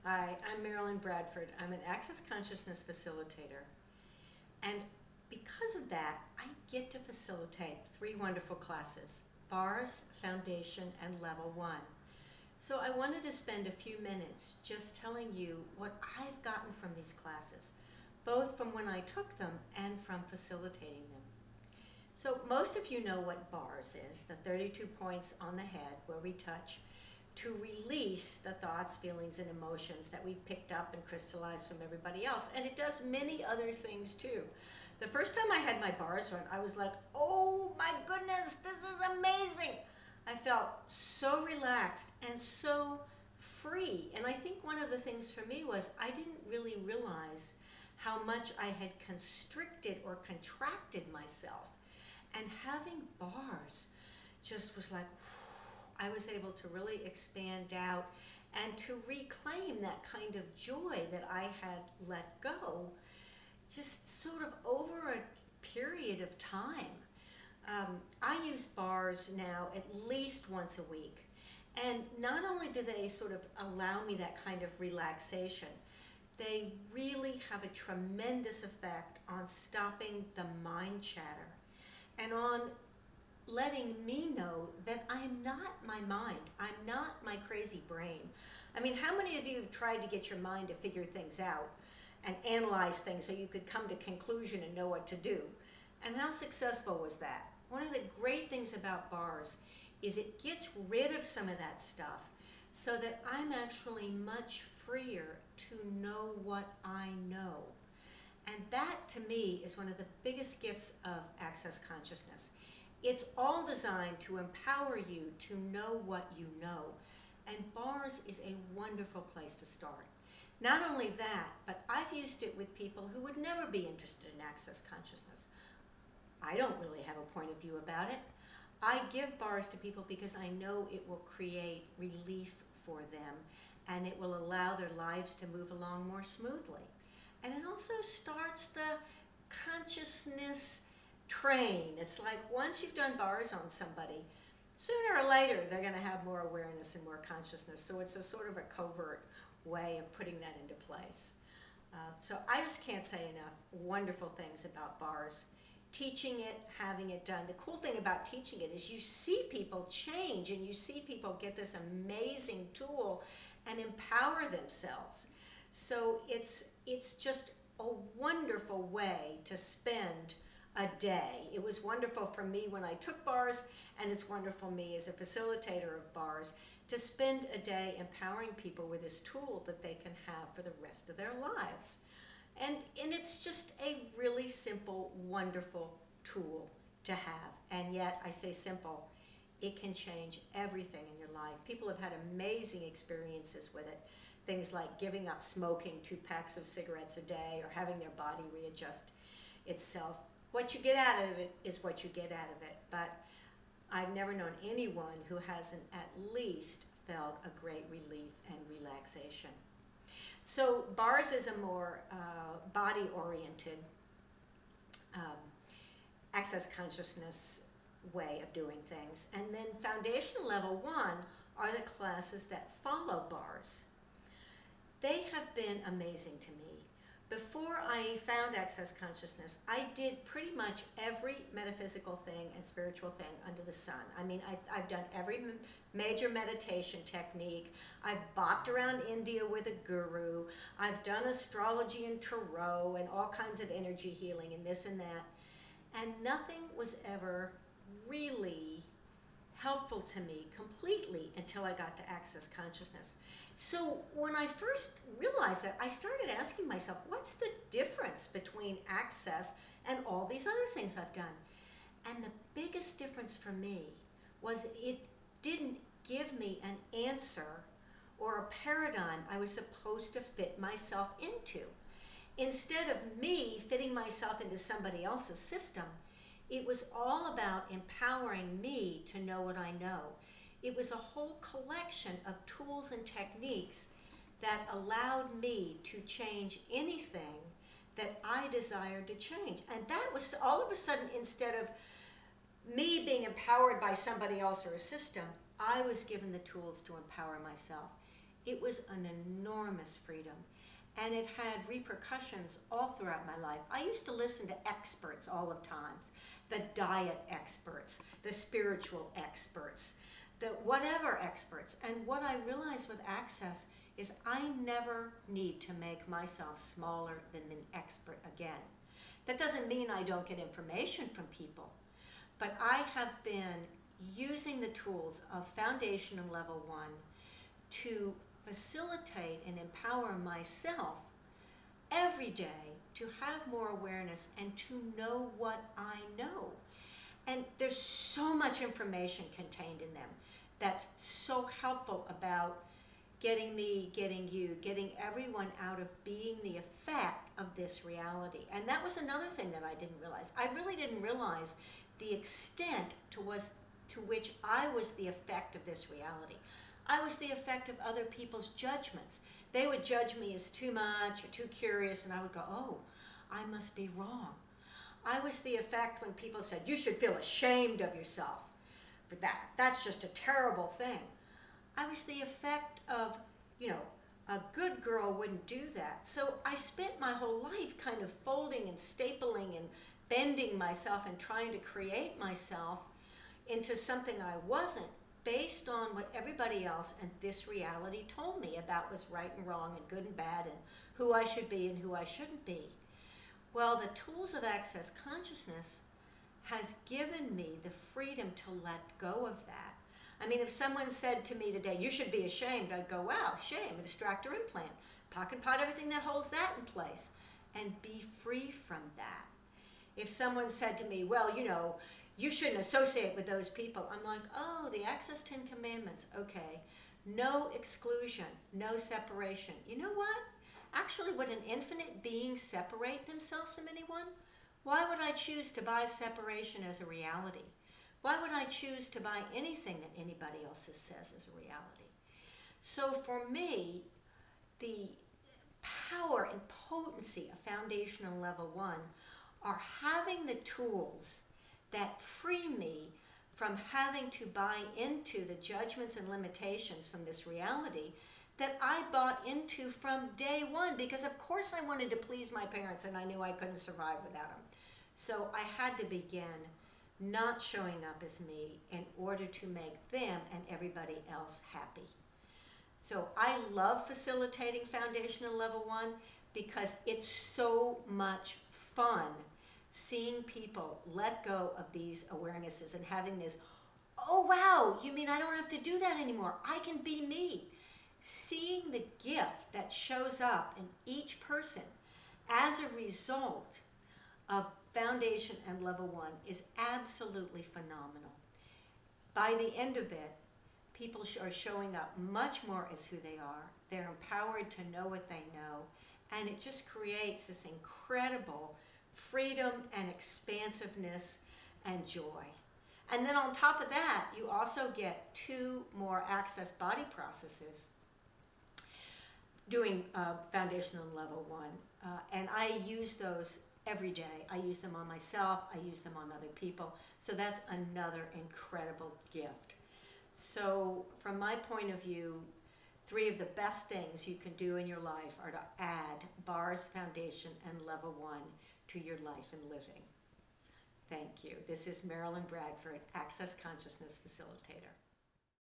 Hi, I'm Marilyn Bradford. I'm an Access Consciousness facilitator. And because of that, I get to facilitate three wonderful classes, Bars, Foundation, and Level 1. So I wanted to spend a few minutes just telling you what I've gotten from these classes, both from when I took them and from facilitating them. So most of you know what Bars is, the 32 points on the head where we touch to release the thoughts, feelings, and emotions that we've picked up and crystallized from everybody else. And it does many other things too. The first time I had my bars run, I was like, oh my goodness, this is amazing. I felt so relaxed and so free. And I think one of the things for me was I didn't really realize how much I had constricted or contracted myself. And having bars just was like, I was able to really expand out and to reclaim that kind of joy that I had let go, just sort of over a period of time. I use bars now at least once a week. And not only do they sort of allow me that kind of relaxation, they really have a tremendous effect on stopping the mind chatter and on letting me know that I'm not my mind. I'm not my crazy brain. I mean, how many of you have tried to get your mind to figure things out and analyze things so you could come to conclusion and know what to do? And how successful was that? One of the great things about bars is it gets rid of some of that stuff so that I'm actually much freer to know what I know. And that, to me, is one of the biggest gifts of Access Consciousness. It's all designed to empower you to know what you know. And bars is a wonderful place to start. Not only that, but I've used it with people who would never be interested in Access Consciousness. I don't really have a point of view about it. I give bars to people because I know it will create relief for them and it will allow their lives to move along more smoothly. And it also starts the consciousness train. It's like once you've done bars on somebody, sooner or later they're going to have more awareness and more consciousness. So it's a sort of a covert way of putting that into place. So I just can't say enough wonderful things about bars. Teaching it, having it done. The cool thing about teaching it is you see people change and you see people get this amazing tool and empower themselves. So it's just a wonderful way to spend a day. It was wonderful for me when I took bars, and it's wonderful for me as a facilitator of bars to spend a day empowering people with this tool that they can have for the rest of their lives. And it's just a really simple, wonderful tool to have. And yet, I say simple, it can change everything in your life. People have had amazing experiences with it. Things like giving up smoking 2 packs of cigarettes a day or having their body readjust itself. What you get out of it is what you get out of it. But I've never known anyone who hasn't at least felt a great relief and relaxation. So bars is a more body-oriented Access Consciousness way of doing things. And then Foundation Level 1 are the classes that follow bars. They have been amazing to me. Before I found Access Consciousness, I did pretty much every metaphysical thing and spiritual thing under the sun. I mean, I've done every major meditation technique. I've bopped around India with a guru. I've done astrology and tarot and all kinds of energy healing and this and that. And nothing was ever really helpful to me completely until I got to Access Consciousness. So when I first realized that, I started asking myself, what's the difference between Access and all these other things I've done? And the biggest difference for me was it didn't give me an answer or a paradigm I was supposed to fit myself into. Instead of me fitting myself into somebody else's system, it was all about empowering me to know what I know. It was a whole collection of tools and techniques that allowed me to change anything that I desired to change. And that was all of a sudden, instead of me being empowered by somebody else or a system, I was given the tools to empower myself. it was an enormous freedom. And it had repercussions all throughout my life. I used to listen to experts all the time, the diet experts, the spiritual experts, the whatever experts. And what I realized with Access is I never need to make myself smaller than an expert again. That doesn't mean I don't get information from people, but I have been using the tools of Foundation and Level 1 to facilitate and empower myself every day to have more awareness and to know what I know. And there's so much information contained in them that's so helpful about getting me, getting you, getting everyone out of being the effect of this reality. And that was another thing that I didn't realize. I really didn't realize the extent to which I was the effect of this reality. I was the effect of other people's judgments. They would judge me as too much or too curious, and I would go, oh, I must be wrong. I was the effect when people said, you should feel ashamed of yourself for that. That's just a terrible thing. I was the effect of, a good girl wouldn't do that. So I spent my whole life kind of folding and stapling and bending myself and trying to create myself into something I wasn't, based on what everybody else and this reality told me about was right and wrong and good and bad and who I should be and who I shouldn't be. Well, the tools of Access Consciousness has given me the freedom to let go of that. I mean, if someone said to me today, you should be ashamed, I'd go, wow, shame, a distractor implant. Pocket pot everything that holds that in place and be free from that. If someone said to me, well, you shouldn't associate with those people. I'm like, oh, the Access 10 Commandments, okay. No exclusion, no separation. You know what? Actually, would an infinite being separate themselves from anyone? Why would I choose to buy separation as a reality? Why would I choose to buy anything that anybody else says is a reality? So for me, the power and potency of Foundational Level 1 are having the tools that free me from having to buy into the judgments and limitations from this reality that I bought into from day one, because of course I wanted to please my parents and I knew I couldn't survive without them. So I had to begin not showing up as me in order to make them and everybody else happy. So I love facilitating Foundational Level 1 because it's so much fun seeing people let go of these awarenesses and having this, oh wow, you mean I don't have to do that anymore, I can be me. Seeing the gift that shows up in each person as a result of Foundation and Level 1 is absolutely phenomenal. By the end of it, people are showing up much more as who they are. They're empowered to know what they know, and it just creates this incredible freedom and expansiveness and joy. And then on top of that, you also get 2 more Access body processes doing Foundational Level 1. And I use those every day. I use them on myself, I use them on other people. So that's another incredible gift. So from my point of view, 3 of the best things you can do in your life are to add bars, Foundation, and Level 1 to your life and living. Thank you. This is Marilyn Bradford, Access Consciousness Facilitator.